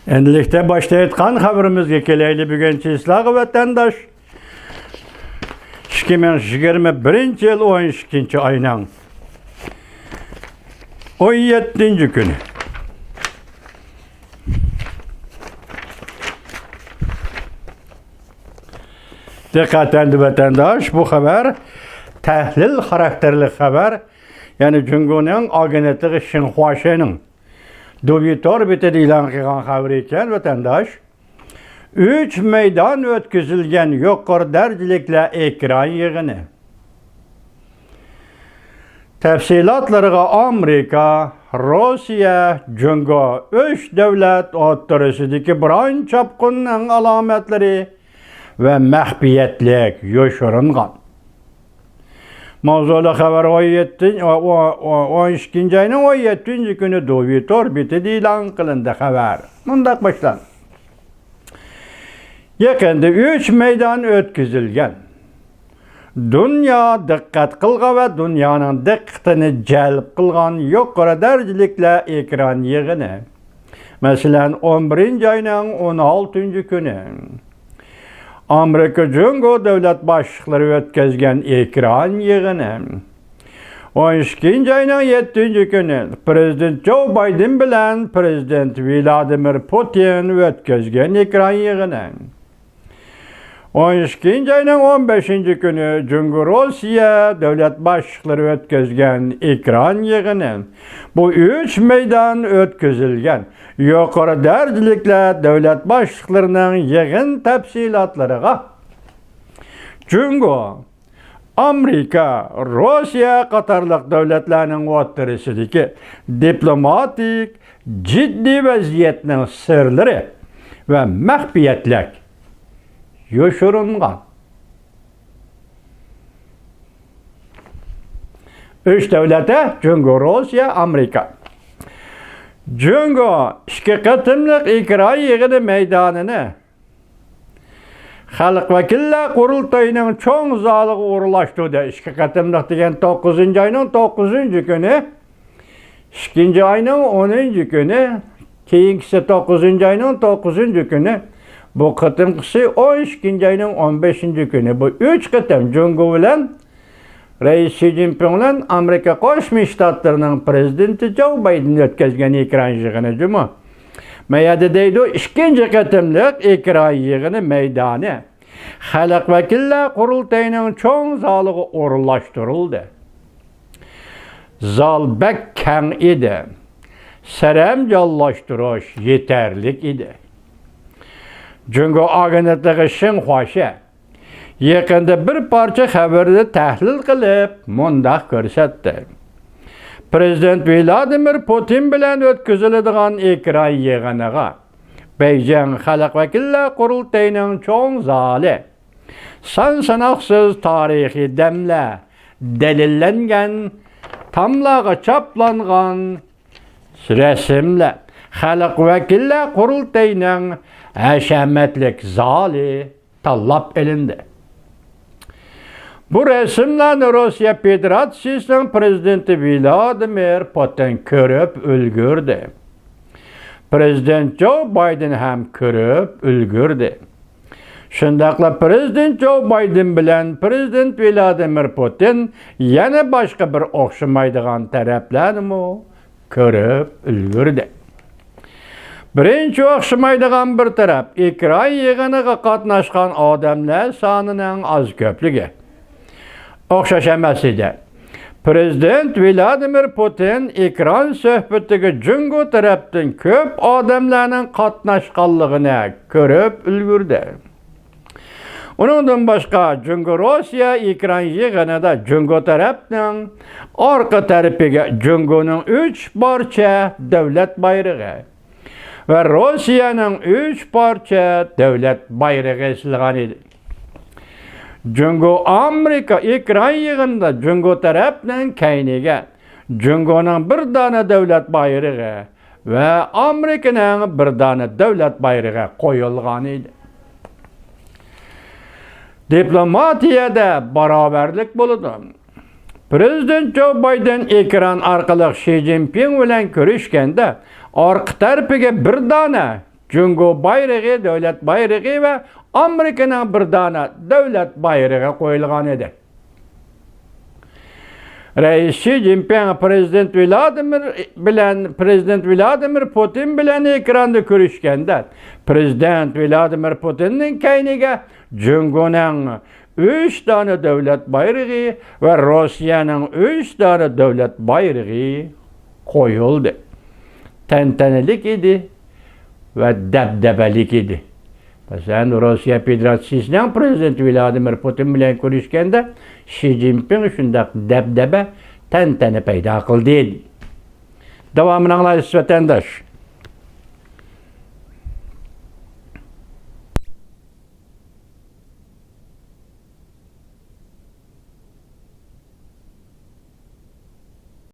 Endilikte başlayotgan haberimizga kelaylik. Bugun sizlarga vatandaş 2021 yıl 12 ayının 17. günü. Dikkat endi vatandaş, bu haber tahlil karakterli haber. Yani Cumhuriyet'in agentliği Xinhua's Duvitor bitedi ilan kılgan haber eken vatandaş 3 meydan ötküzülgen yukarı dercilikle ekran yığını. Tefsilatlarına Amerika, Rusya, Cungo, 3 devlet oturusideki biron çapkınның alametleri ve mahbiyetlik yoşurungan. Mavzulu haber 12. ayının 17. günü Duvitor bitedi ilan kılındı haber. Mundaq başlan. Yakında 3 meydan ötküzülgen. Dünya dikkat kılga ve dünyanın dikkatini celp kılgan yukarı dercilikle ekran yığını. Mesela 11. ayının 16. günü. Amerika Cungo devlet başlıkları ötközgen ekran yığını. 12. ayının 7. günü Prezident Joe Biden bilen Prezident Vladimir Putin ötközgen ekran yığını. 12. ayının 15. günü Cumhuriyet devlet başlıkları ötközgen ekran yığını. Bu 3 meydan ötközülgen yukarı dercilikle devlet başlıklarının yığın tepsilatlarına Cungo, Amerika, Rusya qatarlıq devletlerinin oturusideki diplomatik ciddi vaziyetinin sırları ve mahbiyetlik yoşurungan. 3 devlete Cungo, Rusya, Amerika. Cungo 2 qatımlıq ekran yığını meydanını Xalq Vakillər Qurultayının çoğ zalığı uğurlaştırdı. 2 qatımlıq degen 9. ayının 9. günü, 2. ayının 10. günü, keyinkisi 9. ayının 9. günü, bu qatımkısı 12. ayının 15. günü. Bu 3 qatım Cungo bilen Reis Xi Jinping bilen Amerika Qoşmuş Ştatlarının prezidenti Joe Biden ötközgen ekran yığını cuma. Meyada deydi 2. qatımlıq ekran yığını meydanı Xalq Vakillər Qurultayının çoğ zalığı uğurlaştırıldı. Zal bek keng idi. Seremcallaştırış yeterlik idi. Cungo agentliği Xinhua's yakında bir parça haberde tahlil kılıp mundaq görsətdi. Prezident Vladimir Putin bilen ötküzülüdüğün ekran yığınıga Beijing Xalq Vakillər Qurultayının çoğ zalı sansanaksız tarihi demle delillengen tamlağa çaplangan resimle Xalq Vakillər Qurultayının həşəmətlik zalı tallap elindi. Bu resimlerini Rusya Federasyası'nın prezidenti Vladimir Putin körüp ülgürdü. Prezident Joe Biden hem körüp ülgürdü. Şundaqla Prezident Joe Biden bilen Prezident Vladimir Putin yana başka bir oxşamaydigan taraflarını körüp ülgürdü. Birinci oxşamaydigan bir taraf ekran yığınıga qatnaşkan adamlar sanının az köplüğü. Oxşaş emas idi. Prezident Vladimir Putin ekran söhbetiga Cungo tarafdan köp adamlarning qatnaşqanlığını körüp ülgürdü. Onundan başqa Cungo Rusya ekran yığınida Cungo tarafdan arka tarafiga Cungo'nun 3 parça devlet bayrağı ve Rusya'nın 3 parça devlet bayrağı esilgan idi. Cungo Amerika ekran yığında Cungo tarafından kayniga Cungo'nun bir tane devlet bayrağı ve Amerika'nın bir tane devlet bayrağı koyulgan idi. Diplomatiyada beraberlik buludu. Prezident Joe Biden ekran arkalık Xi Jinping bilen görüşkende arka tarafiga bir tane Cungo bayrağı, devlet bayrağı ve Amerika'nın bir dana devlet bayrağı koyulgan edi. Reis Xi Jinping Prezident Vladimir Putin bilen ekranda görüşkende Prezident Vladimir Putin'in kayniga Cungo'nun 3 tane devlet bayrağı ve Rusya'nın 3 tane devlet bayrağı koyuldu. Tentenelik idi ve debdebelik idi. Mesela Rusya Federasyonunun Prezident Vladimir Putin bilen görüşkende Xi Jinping şundak debdebe tentene peyda kıldı. Devamını anlayışız vatandaş.